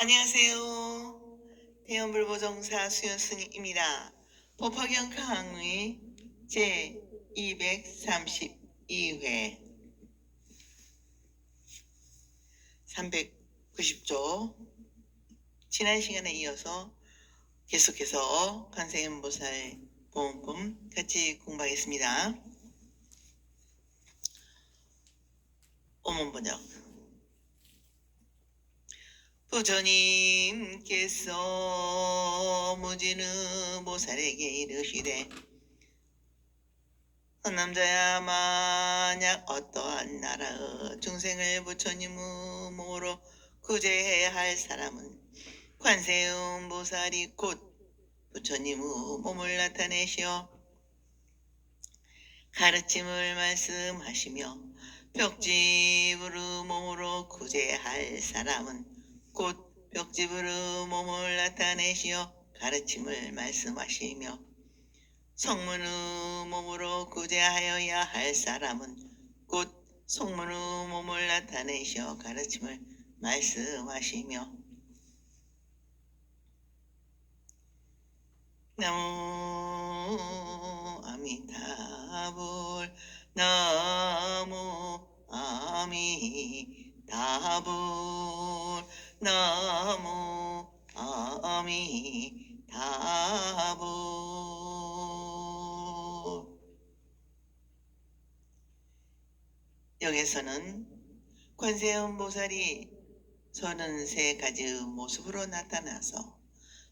안녕하세요. 대연불보정사 수연스님입니다. 법화경 강의 제232회 390조 지난 시간에 이어서 계속해서 관세음보살 보험품 같이 공부하겠습니다. 오문번역 부처님께서 무진의 보살에게 이르시되 남자야 만약 어떠한 나라의 중생을 부처님의 몸으로 구제해야 할 사람은 관세음보살이 곧 부처님의 몸을 나타내시어 가르침을 말씀하시며 벽집으로 몸으로 구제할 사람은 곧 벽집으로 몸을 나타내시어 가르침을 말씀하시며 성문의 몸으로 구제하여야 할 사람은 곧 성문의 몸을 나타내시어 가르침을 말씀하시며 나무 아미타불 나무 아미타불 나무 아미타불. 여기서는 관세음보살이 33가지의 모습으로 나타나서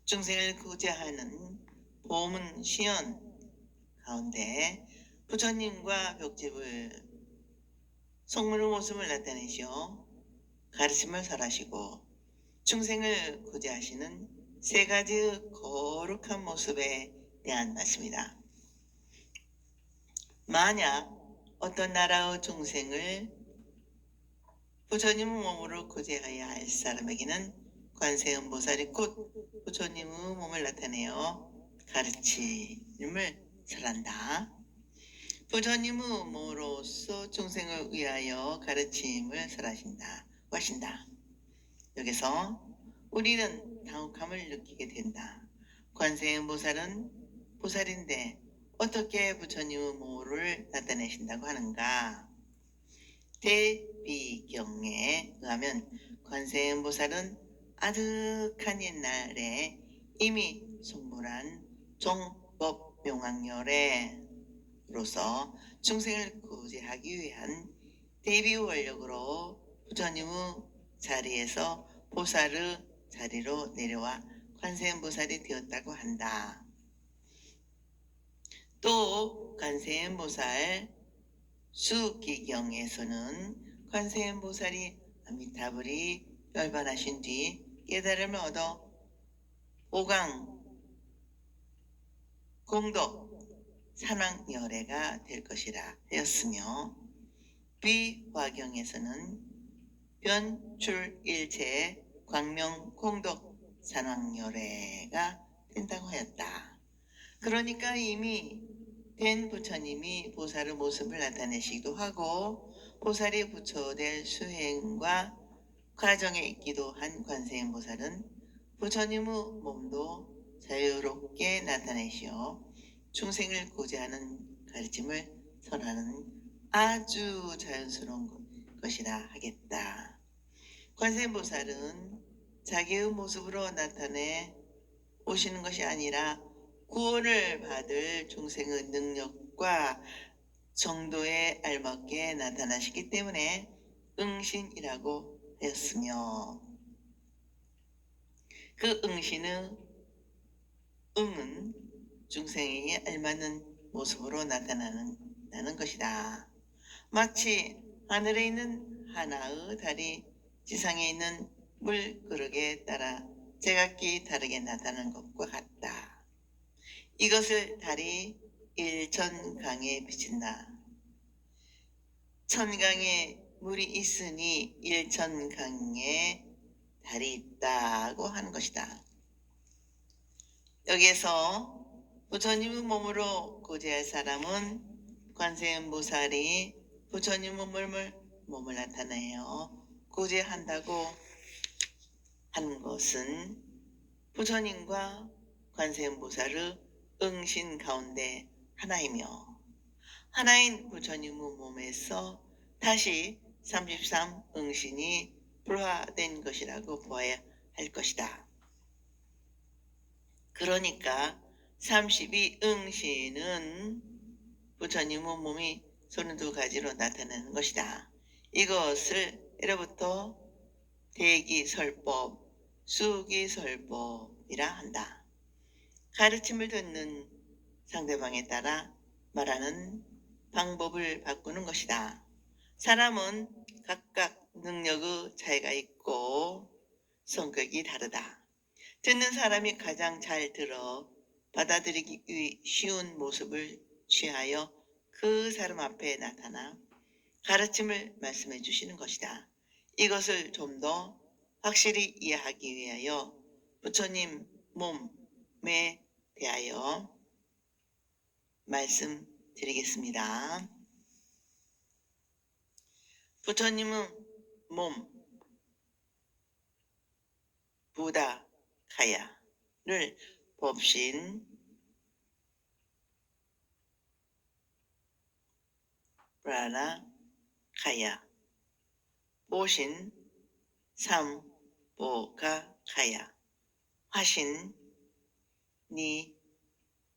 중생을 구제하는 보문 시연 가운데 부처님과 벽집을 성문의 모습을 나타내시어 가르침을 설하시고 중생을 구제하시는 3가지의 거룩한 모습에 대한 말씀이다. 만약 어떤 나라의 중생을 부처님의 몸으로 구제하여야 할 사람에게는 관세음보살이 곧 부처님의 몸을 나타내어 가르침을 설한다. 부처님의 몸으로서 중생을 위하여 가르침을 설하신다. 여기서 우리는 당혹함을 느끼게 된다. 관세음보살은 보살인데 어떻게 부처님의 몸을 나타내신다고 하는가? 대비경에 의하면 관세음보살은 아득한 옛날에 이미 성불한 종법명왕열애로서 중생을 구제하기 위한 대비원력으로 부처님의 자리에서 보살의 자리로 내려와 관세음보살이 되었다고 한다. 또 관세음보살 수기경에서는 관세음보살이 아미타불이 열반하신 뒤 깨달음을 얻어 오강 공덕 산왕열애가 될 것이라 하였으며 비화경에서는 변출일체 광명 공덕 산왕열애가 된다고 하였다. 그러니까 이미 된 부처님이 보살의 모습을 나타내시기도 하고 보살이 부처될 수행과 과정에 있기도 한 관세음보살은 부처님의 몸도 자유롭게 나타내시어 중생을 구제하는 가르침을 설하는 아주 자연스러운 것이라 하겠다. 관세음보살은 자기의 모습으로 나타내 오시는 것이 아니라 구원을 받을 중생의 능력과 정도에 알맞게 나타나시기 때문에 응신이라고 하였으며 그 응신의 응은 중생에게 알맞는 모습으로 나타나는 것이다. 마치 하늘에 있는 하나의 달이 지상에 있는 물그릇에 따라 제각기 다르게 나타나는 것과 같다. 이것을 달이 일천강에 비친다. 천강에 물이 있으니 일천강에 달이 있다고 하는 것이다. 여기에서 부처님의 몸으로 구제할 사람은 관세음보살이 부처님 몸을 나타내어 구제한다고 하는 것은 부처님과 관세음보살의 응신 가운데 하나이며 하나인 부처님의 몸에서 다시 33 응신이 불화된 것이라고 보아야 할 것이다. 그러니까 32 응신은 부처님의 몸이 32가지로 나타나는 것이다. 이것을 예로부터 대기설법, 수기설법이라 한다. 가르침을 듣는 상대방에 따라 말하는 방법을 바꾸는 것이다. 사람은 각각 능력의 차이가 있고 성격이 다르다. 듣는 사람이 가장 잘 들어 받아들이기 쉬운 모습을 취하여 그 사람 앞에 나타나 가르침을 말씀해 주시는 것이다. 이것을 좀 더 확실히 이해하기 위하여 부처님 몸에 대하여 말씀드리겠습니다. 부처님의 몸 부다카야를 법신 프라나카야 보신 삼보가카야 화신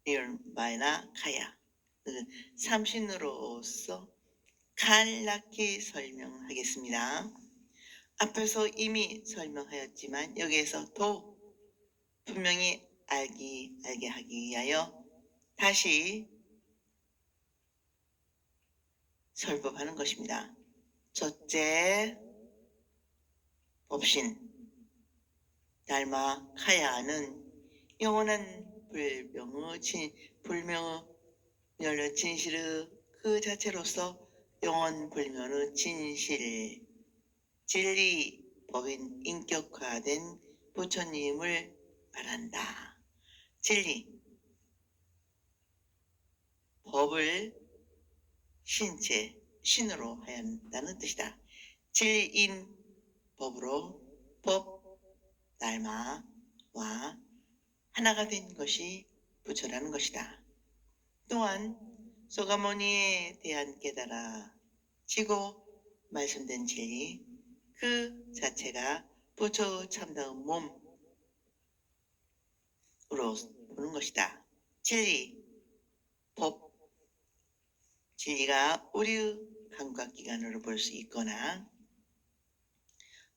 니르바나카야 삼신으로서 간략히 설명하겠습니다. 앞에서 이미 설명하였지만 여기에서 더 분명히 알게 하기 위하여 다시 설법하는 것입니다. 첫째, 법신 달마카야는 영원한 불명의 진실의 그 자체로서 영원불멸의 진실, 진리 법인 인격화된 부처님을 말한다. 진리, 법을 신체, 신으로 하야 한다는 뜻이다. 진리인 법으로 법, 달마와 하나가 된 것이 부처라는 것이다. 또한 소가모니에 대한 깨달아지고 말씀된 진리 그 자체가 부처의 참다운 몸으로 보는 것이다. 진리, 법, 진리가 우리의 감각기관으로 볼 수 있거나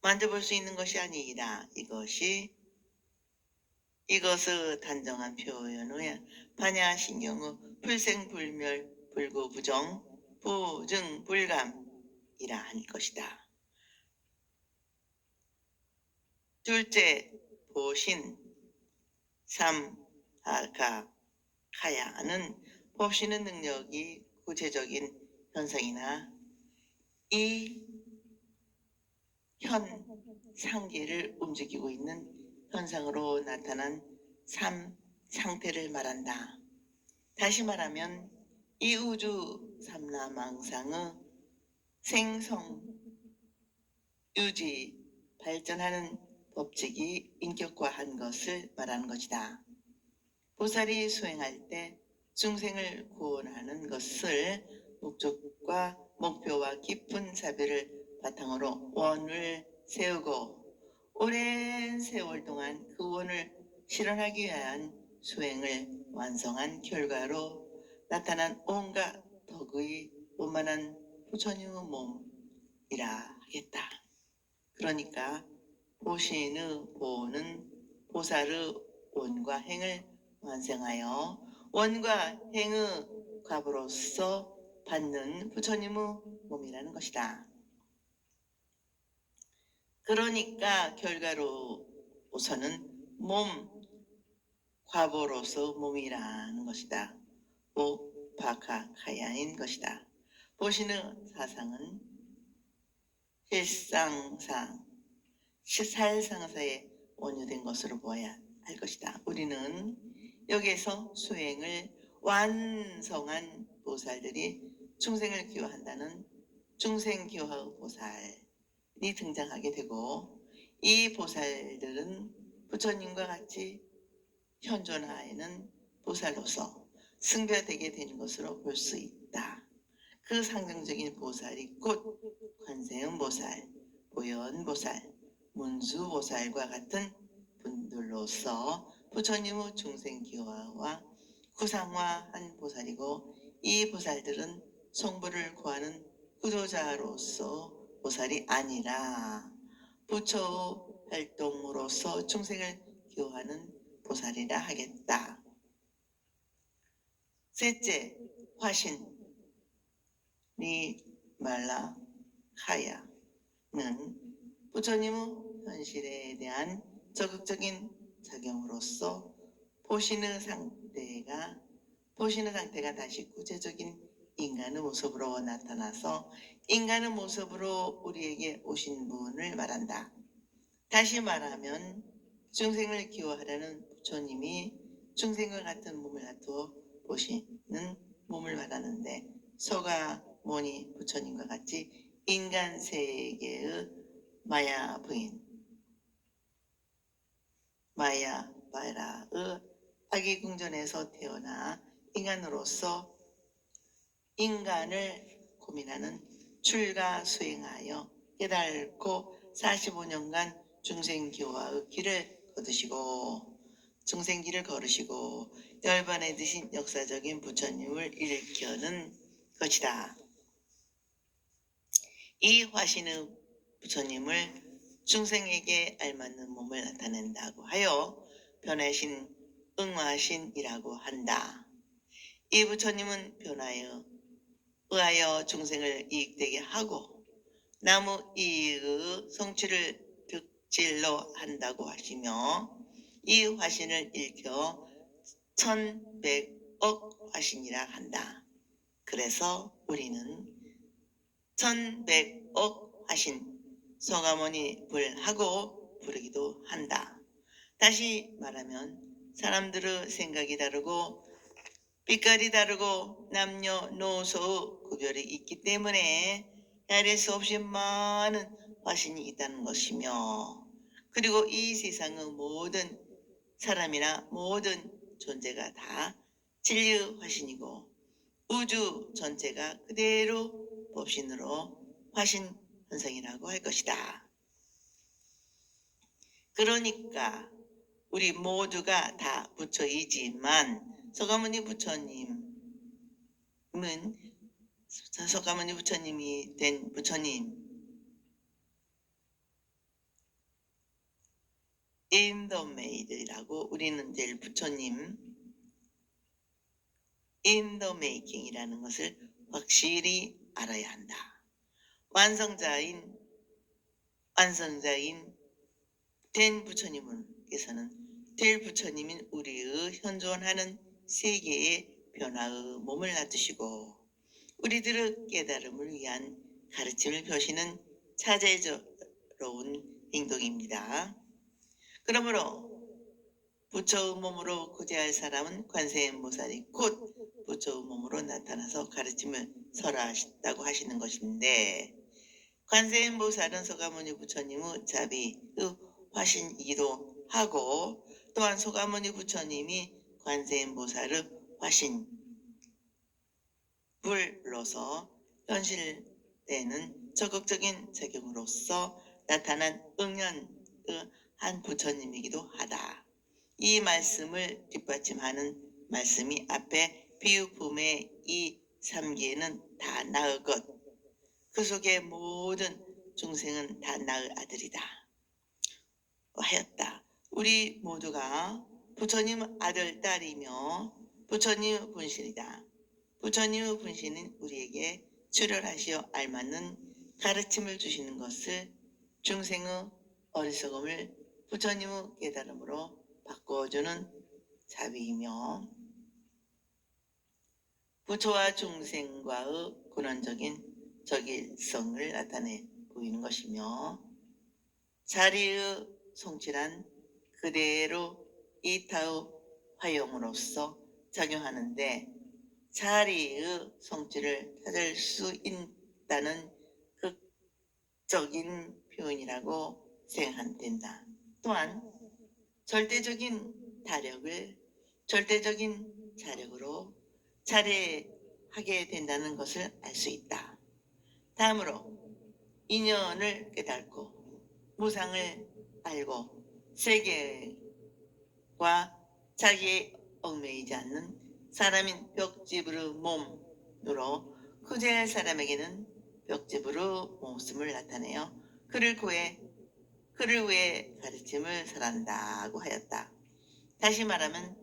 만져볼 수 있는 것이 아니라 이것의 단정한 표현의 반야신경의 불생불멸 불구부정 부증불감이라 할 것이다. 둘째, 보신 삼아가카야는 보시는 능력이 구체적인 현상이나 이 현 상계를 움직이고 있는 현상으로 나타난 삼 상태를 말한다. 다시 말하면 이 우주 삼라망상의 생성, 유지, 발전하는 법칙이 인격화한 것을 말하는 것이다. 보살이 수행할 때 중생을 구원하는 것을 목적과 목표와 깊은 사비를 바탕으로 원을 세우고 오랜 세월 동안 그 원을 실현하기 위한 수행을 완성한 결과로 나타난 온갖 덕의 원만한 부처님의 몸이라 하겠다. 그러니까 보신의 보는 보살의 원과 행을 완성하여 원과 행의 값으로서 받는 부처님의 몸이라는 것이다. 그러니까 결과로서는 몸, 과보로서 몸이라는 것이다. 오바카카야인 것이다. 보시는 사상은 살상사에 원유된 것으로 보아야 할 것이다. 우리는 여기에서 수행을 완성한 보살들이 중생을 기화한다는 중생기화 보살이 등장하게 되고 이 보살들은 부처님과 같이 현존하에는 보살로서 승별되게 되는 것으로 볼 수 있다. 그 상징적인 보살이 곧 관세음보살, 보현보살, 문수보살과 같은 분들로서 부처님의 중생기화와 구상화한 보살이고, 이 보살들은 성불을 구하는 구조자로서 보살이 아니라 부처의 활동으로서 중생을 기호하는 보살이라 하겠다. 셋째, 화신 니말라 하야는 부처님의 현실에 대한 적극적인 작용으로서 보신의 상태가 다시 구체적인 인간의 모습으로 나타나서 인간의 모습으로 우리에게 오신 분을 말한다. 다시 말하면 중생을 기호하려는 부처님이 중생과 같은 몸을 갖고 보시는 몸을 말하는데, 서가모니 부처님과 같이 인간 세계의 마야 부인, 마야바라의 아기궁전에서 태어나 인간으로서 인간을 고민하는 출가 수행하여 깨달고 45년간 중생기화의 길을 걸으시고 열반에 드신 역사적인 부처님을 일깨우는 것이다. 이 화신의 부처님을 중생에게 알맞는 몸을 나타낸다고 하여 변화신 응화신이라고 한다. 이 부처님은 변화에 의하여 중생을 이익되게 하고 나무 이익의 성취를 득질로 한다고 하시며, 이 화신을 일켜 1100억 화신이라 한다. 그래서 우리는 1100억 화신 서가모니 불하고 부르기도 한다. 다시 말하면 사람들의 생각이 다르고 빛깔이 다르고 남녀노소의 구별이 있기 때문에 헤아릴 수 없이 많은 화신이 있다는 것이며, 그리고 이 세상의 모든 사람이나 모든 존재가 다 진리의 화신이고 우주 전체가 그대로 법신으로 화신 현상이라고 할 것이다. 그러니까 우리 모두가 다 부처이지만 서가모니 부처님이 된 부처님, 인더메이드라고 우리는 될 부처님, 인더메이킹이라는 것을 확실히 알아야 한다. 완성자인 된 부처님께서는 될 부처님인 우리의 현존하는 세계의 변화의 몸을 놔두시고 우리들의 깨달음을 위한 가르침을 펴시는 차제로운 행동입니다. 그러므로 부처의 몸으로 구제할 사람은 관세음보살이 곧 부처의 몸으로 나타나서 가르침을 설하셨다고 하시는 것인데, 관세음보살은 서가모니 부처님의 자비의 화신이기도 하고, 또한 서가모니 부처님이 관세음보살의 화신 불로서 현실되는 적극적인 작용으로서 나타난 응연의 한 부처님이기도 하다. 이 말씀을 뒷받침하는 말씀이 앞에 비유품의 이 3기에는 다 나의 것, 그 속의 모든 중생은 다 나의 아들이다 하였다. 우리 모두가 부처님 아들, 딸이며 부처님의 분신이다. 부처님의 분신은 우리에게 출혈하시어 알맞는 가르침을 주시는 것을 중생의 어리석음을 부처님의 깨달음으로 바꿔주는 자비이며, 부처와 중생과의 근원적인 적일성을 나타내 보이는 것이며, 자리의 성질한 그대로 이타의 화용으로서 작용하는데, 자리의 성질을 찾을 수 있다는 극적인 표현이라고 생각된다. 또한 절대적인 타력을 절대적인 자력으로 차례하게 된다는 것을 알 수 있다. 다음으로 인연을 깨닫고 무상을 알고 세계과 자기에 얽매이지 않는 사람인 벽지부르 몸으로 구제할 사람에게는 벽지부르 모습을 나타내어 그를 위해 가르침을 설한다고 하였다. 다시 말하면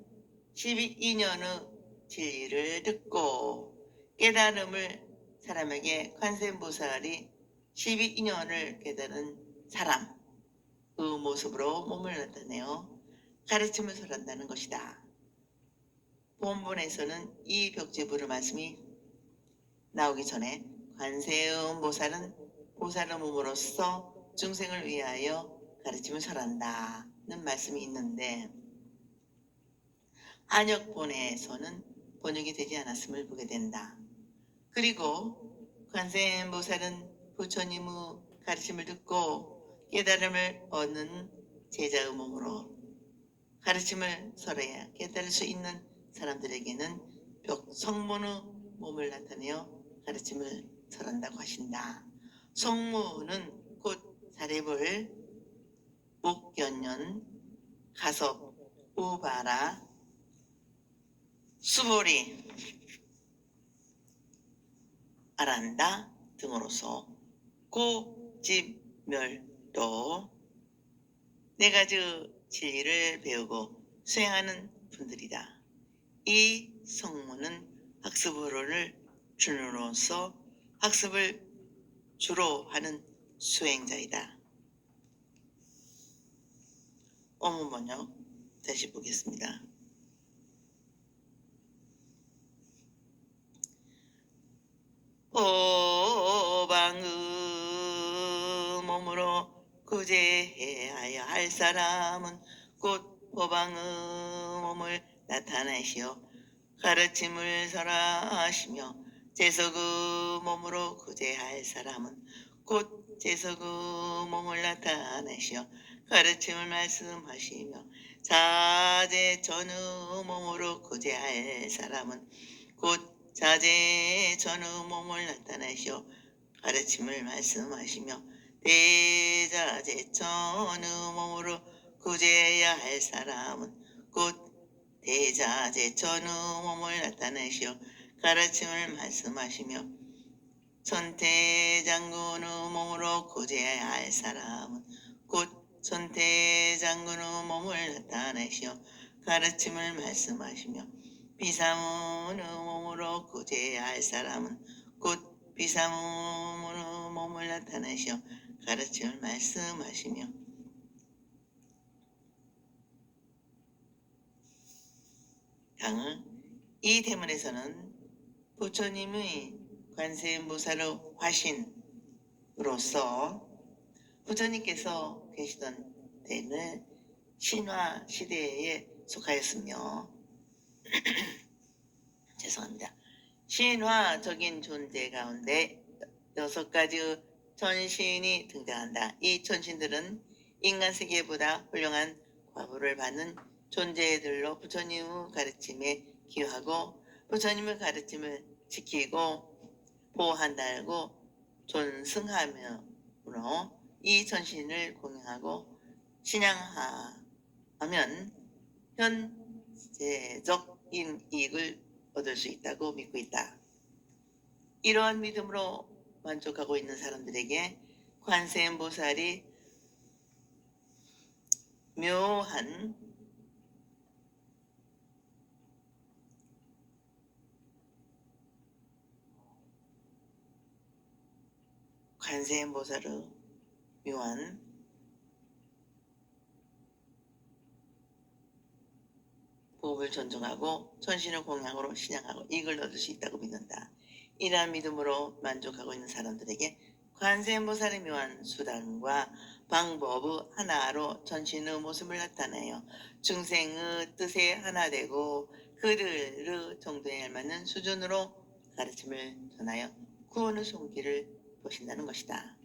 12인연의 진리를 듣고 깨달음을 사람에게 관세음보살이 12인연을 깨달은 사람의 모습으로 몸을 나타내어 가르침을 설한다는 것이다. 본문에서는 이 벽지부르 말씀이 나오기 전에 관세음보살은 보살의 몸으로서 중생을 위하여 가르침을 설한다는 말씀이 있는데 한역본에서는 번역이 되지 않았음을 보게 된다. 그리고 관세음보살은 부처님의 가르침을 듣고 깨달음을 얻는 제자의 몸으로 가르침을 설해야 깨달을 수 있는 사람들에게는 성문의 몸을 나타내어 가르침을 설한다고 하신다. 성문은 곧 사례불, 목견년, 가섭, 우바라, 수보리, 아란다 등으로서 고집멸도 네 가지 진리를 배우고 수행하는 분들이다. 이 성문은 학습으로를 준으로서 학습을 주로 하는 수행자이다. 어문 번역 다시 보겠습니다. 호방의 몸으로 구제해야 할 사람은 곧 호방의 몸을 나타내시어 가르침을 설하시며 제석의 몸으로 구제할 사람은 곧 제석의 몸을 나타내시어 가르침을 말씀하시며 자제전의 몸으로 구제할 사람은 곧 자제전의 몸을 나타내시어 가르침을 말씀하시며 대자제전의 몸으로 구제해야 할 사람은 곧 대자제전의 몸을 나타내시어 가르침을 말씀하시며 천태장군의 몸으로 구제해야 할 사람은 곧 천태장군의 몸을 나타내시어 가르침을 말씀하시며 비사문의 몸으로 구제해야 할 사람은 곧 비사문의 몸을 나타내시어 가르침을 말씀하시며 이 대문에서는 부처님의 관세음보살의 화신으로서 부처님께서 계시던 때는 신화 시대에 속하였으며 죄송합니다. 신화적인 존재 가운데 6가지의 천신이 등장한다. 이 천신들은 인간 세계보다 훌륭한 과보를 받는 존재들로 부처님의 가르침에 기여하고 부처님의 가르침을 지키고 보호한다고 존승하므로 이 천신을 공양하고 신앙하면 현재적인 이익을 얻을 수 있다고 믿고 있다. 이러한 믿음으로 만족하고 있는 사람들에게 관세음보살이 묘한 관세음보살의 묘한 법을 존중하고 천신의 공양으로 신앙하고 이익을 얻을 수 있다고 믿는다. 이러한 믿음으로 만족하고 있는 사람들에게 관세음보살의 묘한 수단과 방법의 하나로 천신의 모습을 나타내어 중생의 뜻에 하나 되고 그들의 정도에 알맞는 수준으로 가르침을 전하여 구원의 손길을 보신다는 것이다.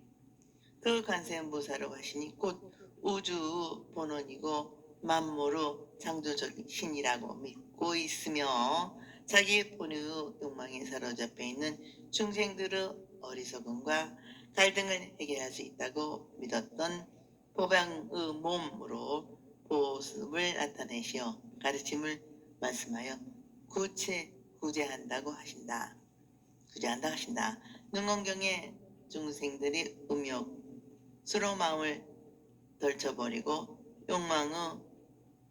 그 관세음보살을 하시니 곧 우주 본원이고 만물의 창조적인 신이라고 믿고 있으며 자기 본의 욕망에 사로잡혀 있는 중생들의 어리석음과 갈등을 해결할 수 있다고 믿었던 보방의 몸으로 보습을 나타내시어 가르침을 말씀하여 구제한다고 하신다. 구제한다 하신다. 능원경에 중생들이 음욕스러운 마음을 덜쳐버리고 욕망의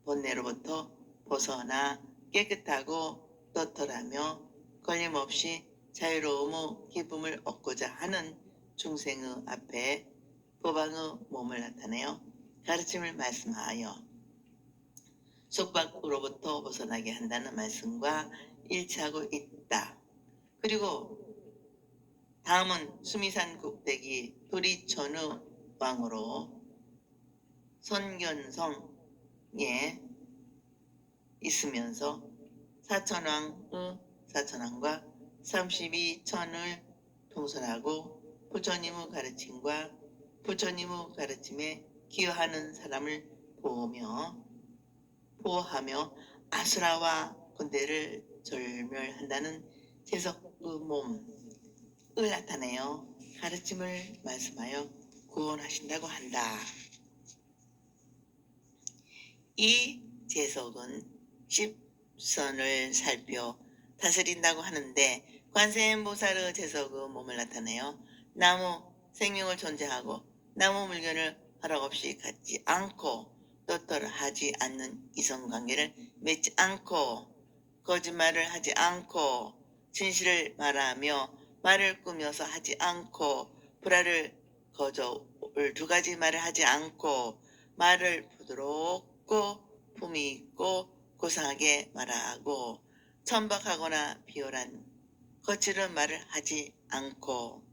번뇌로부터 벗어나 깨끗하고 떳떳하며 걸림없이 자유로움의 기쁨을 얻고자 하는 중생의 앞에 보방의 몸을 나타내어 가르침을 말씀하여 속박으로부터 벗어나게 한다는 말씀과 일치하고 있다. 그리고 다음은 수미산 꼭대기 도리천의 왕으로 선견성에 있으면서 사천왕과 32천을 통솔하고 부처님의 가르침과 부처님의 가르침에 기여하는 사람을 보호하며 아수라와 군대를 절멸한다는 제석의 몸을 나타내어 가르침을 말씀하여 구원하신다고 한다. 이 제석은 십선을 살펴 다스린다고 하는데 관세음보살의 제석의 몸을 나타내어 나무 생명을 존재하고 나무 물건을 허락 없이 갖지 않고 떳떳하지 않는 이성관계를 맺지 않고 거짓말을 하지 않고 진실을 말하며 말을 꾸며서 하지 않고 불화를 거저올 두 가지 말을 하지 않고 말을 부드럽고 품위 있고 고상하게 말하고 천박하거나 비열한 거칠은 말을 하지 않고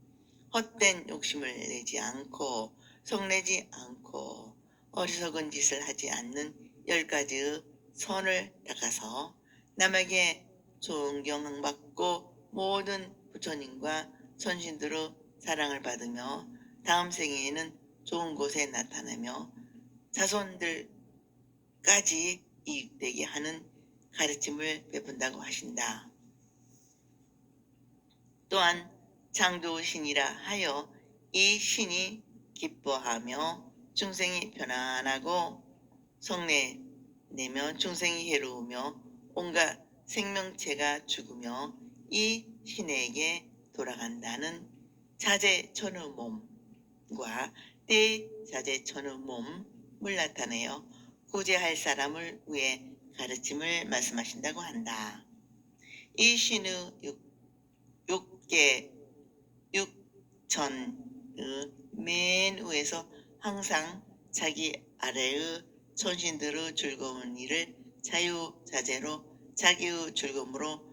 헛된 욕심을 내지 않고 속내지 않고 어리석은 짓을 하지 않는 10가지의 선을 닦아서 남에게 존경받고 모든 부처님과 선신들의 사랑을 받으며 다음 생에는 좋은 곳에 나타나며 자손들까지 이익되게 하는 가르침을 베푼다고 하신다. 또한 창조신이라 하여 이 신이 기뻐하며 중생이 편안하고 성내내며 중생이 해로우며 온갖 생명체가 죽으며 이 신에게 돌아간다는 자재천의 몸과 대자재천의 몸을 나타내어 구제할 사람을 위해 가르침을 말씀하신다고 한다. 이 신의 육천의 맨 위에서 항상 자기 아래의 천신들의 즐거운 일을 자유자재로 자기의 즐거움으로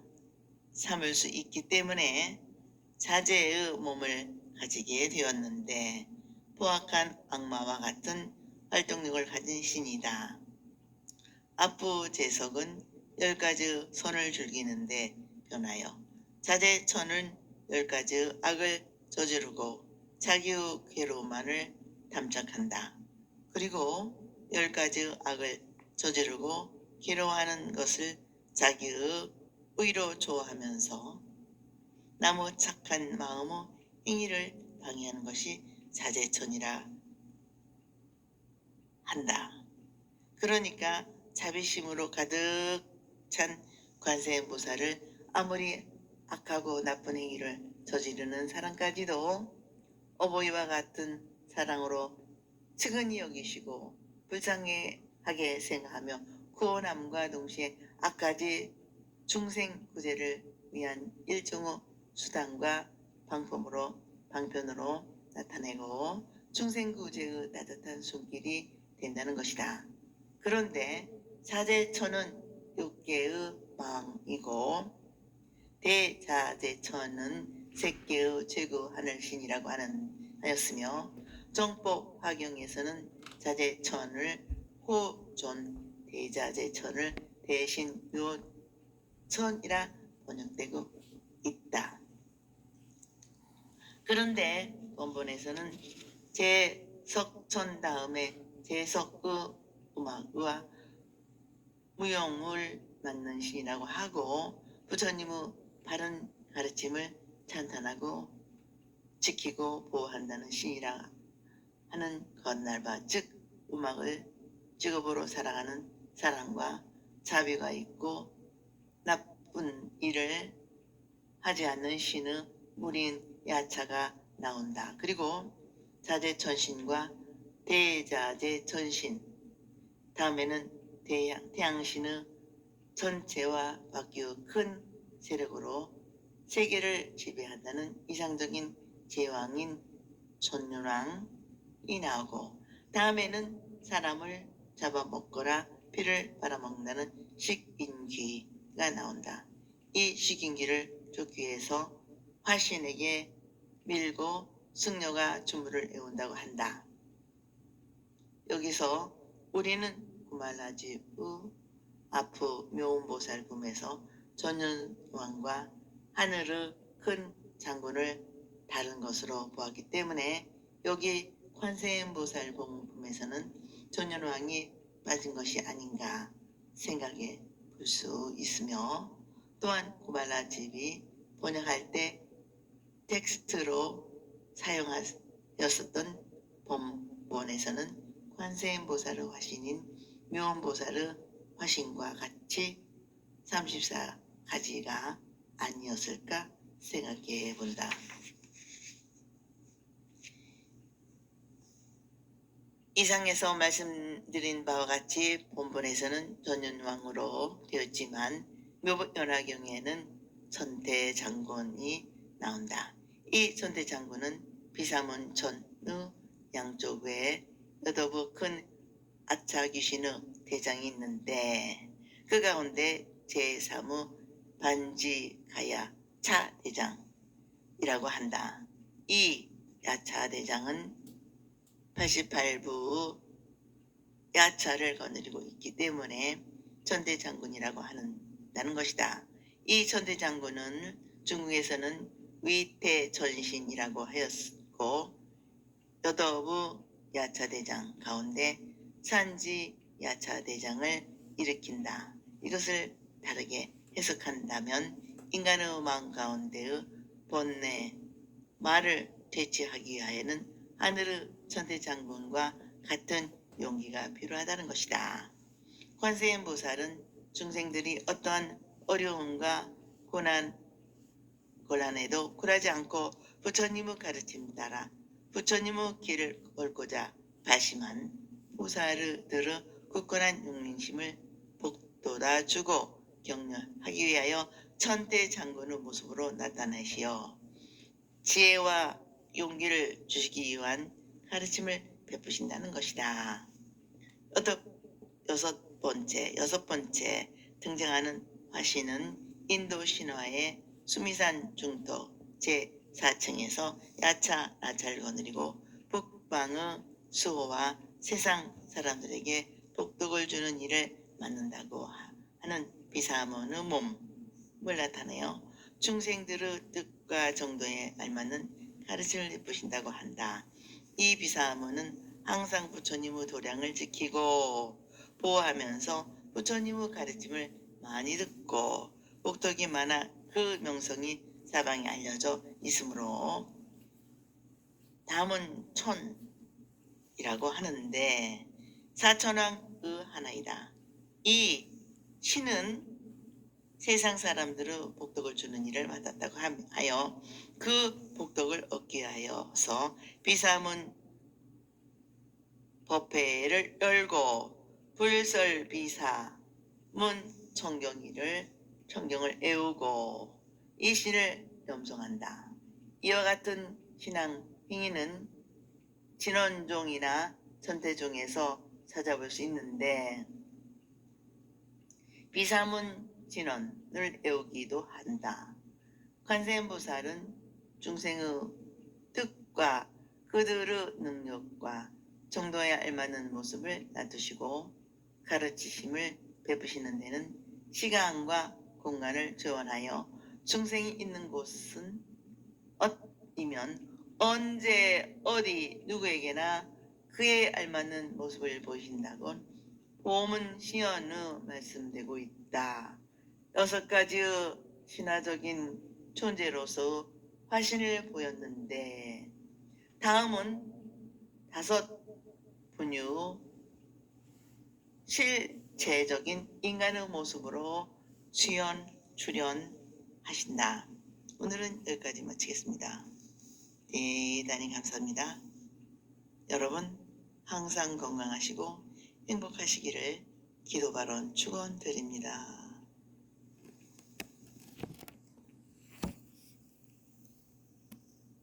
삼을 수 있기 때문에 자재의 몸을 가지게 되었는데 포악한 악마와 같은 활동력을 가진 신이다. 아부제석은 10가지 선을 즐기는데 변하여 자재천은 10가지 악을 저지르고 자기의 괴로움만을 탐색한다. 그리고 10가지 악을 저지르고 괴로워하는 것을 자기의 의로 좋아하면서 남의 착한 마음의 행위를 방해하는 것이 자재천이라 한다. 그러니까 자비심으로 가득 찬 관세음보살을 아무리 악하고 나쁜 행위를 저지르는 사람까지도 어버이와 같은 사랑으로 측은히 여기시고 불쌍하게 생각하며 구원함과 동시에 악까지 중생 구제를 위한 일종의 수단과 방편으로 나타내고 중생 구제의 따뜻한 손길이 된다는 것이다. 그런데 자재천은 6개의 망이고 대자재천은 3개의 최고 하늘신이라고 하였으며 정법 화경에서는 자재천을 호존 대자재천을 대신묘천이라 번역되고 있다. 그런데 원본에서는 제석천 다음에 제석의 음악과 무용을 맡는 신이라고 하고 부처님의 바른 가르침을 찬탄하고 지키고 보호한다는 신이라 하는 건날바, 즉 음악을 직업으로 살아가는 사랑과 자비가 있고 나쁜 일을 하지 않는 신의 무린 야차가 나온다. 그리고 자재천신과 대자재천신, 다음에는 태양신의 전체와 바뀌어 큰 세력으로 세계를 지배한다는 이상적인 제왕인 전륜왕이 나오고, 다음에는 사람을 잡아먹거나 피를 빨아먹는다는 식인귀가 나온다. 이 식인귀를 쫓기 위해서 화신에게 밀고 승려가 주물을 애운다고 한다. 여기서 우리는 구말라지의 아프 묘운보살 꿈에서 전륜왕과 하늘의 큰 장군을 다른 것으로 보았기 때문에 여기 관세음보살 꿈에서는 전륜왕이 빠진 것이 아닌가 생각해 볼 수 있으며, 또한 구말라집이 번역할 때 텍스트로 사용하였었던 본본에서는 관세음보살의 화신인 묘운보살의 화신과 같이 34가지가 아니었을까 생각해 본다. 이상에서 말씀드린 바와 같이 본본에서는 전륜왕으로 되었지만 묘연화경에는 천태장군이 나온다. 이 천태장군은 비사문천의 양쪽에 여덟부 큰 아차귀신의 대장이 있는데 그 가운데 제3의 반지가야 차대장이라고 한다. 이 야차대장은 88부의 야차를 거느리고 있기 때문에 천대장군이라고 한다는 것이다. 이 천대장군은 중국에서는 위태전신이라고 하였고, 여덟부 야차대장 가운데 산지 야차대장을 일으킨다. 이것을 다르게 해석한다면 인간의 마음 가운데의 본래 말을 퇴치하기 위하여는 하늘의 천대장군과 같은 용기가 필요하다는 것이다. 관세음보살은 중생들이 어떠한 어려움과 고난에도 굴하지 않고 부처님의 가르침 따라 부처님의 길을 걷고자 발심한 보살들의 굳건한 용민심을 복돋아주고 격려하기 위하여 천대장군의 모습으로 나타나시어 지혜와 용기를 주시기 위한 가르침을 베푸신다는 것이다. 여섯 번째 등장하는 화신은 인도 신화의 수미산 중도 제4층에서 야차 나차를 거느리고 북방의 수호와 세상 사람들에게 복덕을 주는 일을 맡는다고 하는 비사문의 몸을 나타내어 중생들의 뜻과 정도에 알맞는 가르침을 베푸신다고 한다. 이 비사문은 항상 부처님의 도량을 지키고 보호하면서 부처님의 가르침을 많이 듣고 복덕이 많아 그 명성이 사방에 알려져 있으므로 다문촌이라고 하는데 사천왕의 하나이다. 이 신은 세상 사람들의 복덕을 주는 일을 맡았다고 하여 그 복덕을 얻기 위하여서 비사문 법회를 열고 불설비사문 청경을 애우고 이 신을 염송한다. 이와 같은 신앙 행위는 진원종이나 천태종에서 찾아볼 수 있는데 비사문 진원을 애우기도 한다. 관세음보살은 중생의 뜻과 그들의 능력과 정도에 알맞는 모습을 놔두시고 가르치심을 베푸시는 데는 시간과 공간을 조언하여 중생이 있는 곳은 엇이면 언제 어디 누구에게나 그에 알맞는 모습을 보이신다곤 보문 시연의 말씀되고 있다. 6가지의 신화적인 존재로서 화신을 보였는데 다음은 5분유 실제적인 인간의 모습으로 출연하신다. 오늘은 여기까지 마치겠습니다. 대단히 감사합니다. 여러분 항상 건강하시고 행복하시기를 기도발언 축원드립니다.